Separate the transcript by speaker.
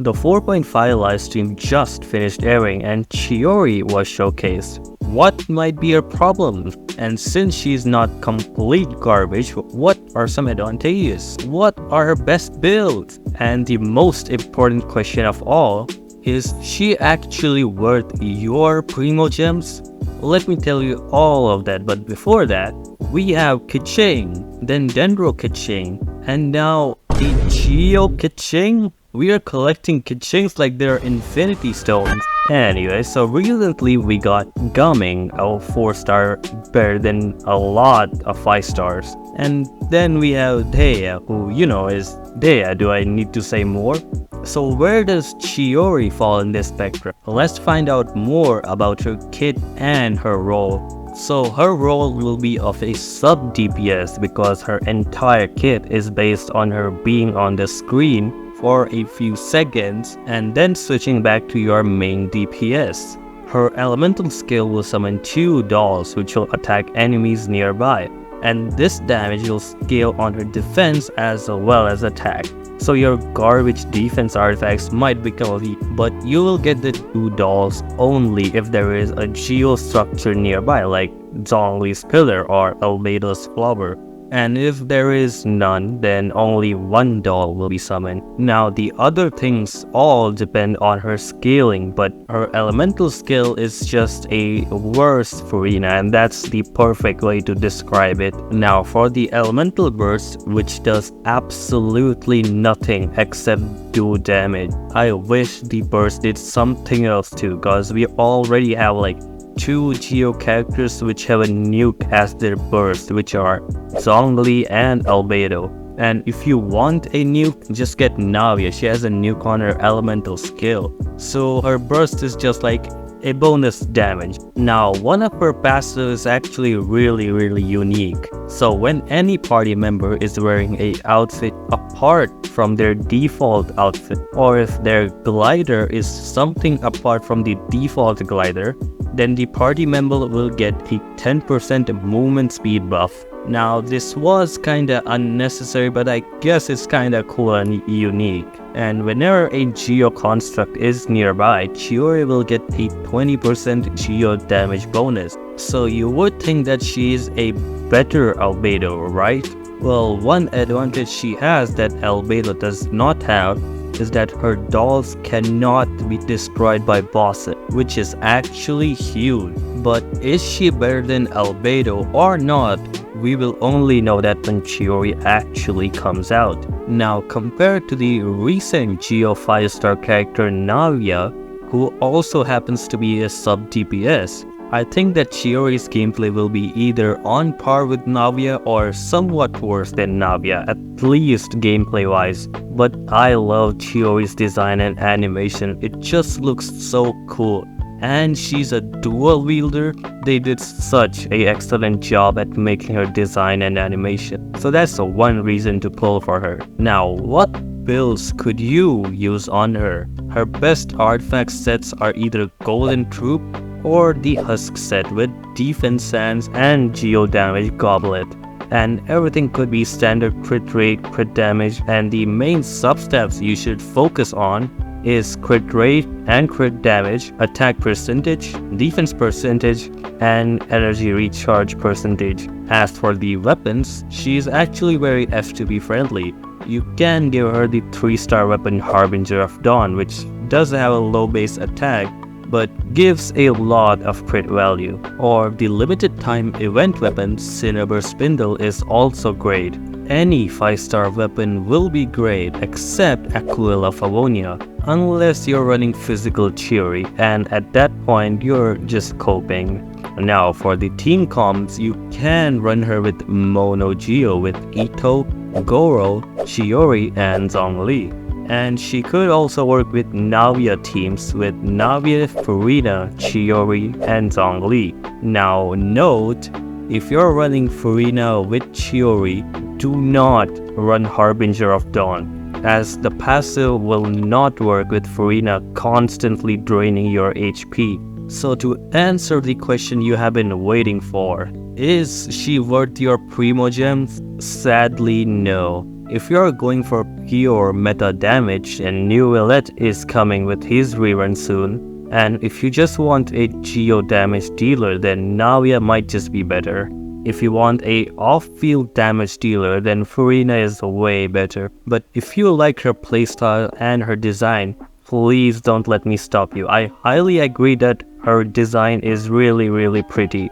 Speaker 1: The 4.5 livestream just finished airing and Chiori was showcased. What might be her problem? And since she's not complete garbage, what are some advantages? What are her best builds? And the most important question of all, is she actually worth your Primogems? Let me tell you all of that, but before that, we have Kiching, then Dendro Kiching, and now the Geo Kiching? We are collecting Kichings like they're infinity stones. Anyway, so recently we got Gumming, a 4-star, better than a lot of 5 stars. And then we have Dea, who is Dea. Do I need to say more? So where does Chiori fall in this spectrum? Let's find out more about her kit and her role. So her role will be of a sub DPS because her entire kit is based on her being on the screen for a few seconds and then switching back to your main DPS. Her elemental skill will summon 2 dolls which will attack enemies nearby, and this damage will scale on her defense as well as attack. So your garbage defense artifacts might become elite, but you will get the 2 dolls only if there is a geo structure nearby like Zhongli's Pillar or Albedo's Flower. And if there is none, then only 1 doll will be summoned. Now the other things all depend on her scaling, but her elemental skill is just a worse Furina, and that's the perfect way to describe it. Now for the elemental burst, which does absolutely nothing except do damage. I wish the burst did something else too, cause we already have like 2 Geo characters which have a nuke as their burst, which are Zhongli and Albedo. And if you want a nuke, just get Navia. She has a nuke on her elemental skill. So her burst is just like a bonus damage. Now one of her passives is actually really unique. So when any party member is wearing a outfit apart from their default outfit, or if their glider is something apart from the default glider, then the party member will get a 10% movement speed buff. Now this was kinda unnecessary, but I guess it's kinda cool and unique. And whenever a Geo construct is nearby, Chiori will get a 20% Geo damage bonus. So you would think that she is a better Albedo, right? Well, one advantage she has that Albedo does not have is that her dolls cannot be destroyed by bosses, which is actually huge. But is she better than Albedo or not? We will only know that when Chiori actually comes out. Now compared to the recent Geo 5-star character Navia, who also happens to be a sub DPS, I think that Chiori's gameplay will be either on par with Navia or somewhat worse than Navia, at least gameplay wise. But I love Chiori's design and animation, it just looks so cool. And she's a dual wielder. They did such an excellent job at making her design and animation. So that's the one reason to pull for her. Now what builds could you use on her? Her best artifact sets are either Golden Troop or the Husk set with Defense Sands and Geo Damage Goblet. And everything could be standard crit rate, crit damage, and the main sub-stats you should focus on is crit rate and crit damage, attack percentage, defense percentage, and energy recharge percentage. As for the weapons, she is actually very F2B friendly. You can give her the 3-star weapon Harbinger of Dawn, which does have a low base attack, but gives a lot of crit value. Or the limited time event weapon Cinnabar Spindle is also great. Any 5-star weapon will be great except Aquila Favonia, unless you're running physical Chiori, and at that point you're just coping. Now for the team comps, you can run her with Mono Geo with Ito, Goro, Chiori, and Zhongli. And she could also work with Navia teams with Navia, Furina, Chiori, and Zhongli. Now note, if you're running Furina with Chiori, do not run Harbinger of Dawn, as the passive will not work with Furina constantly draining your HP. So to answer the question you have been waiting for, is she worth your Primogems? Sadly no. If you're going for pure meta damage, and New Willet is coming with his rerun soon, and if you just want a geo damage dealer, then Navia might just be better. If you want a off-field damage dealer, then Furina is way better. But if you like her playstyle and her design, please don't let me stop you. I highly agree that her design is really pretty.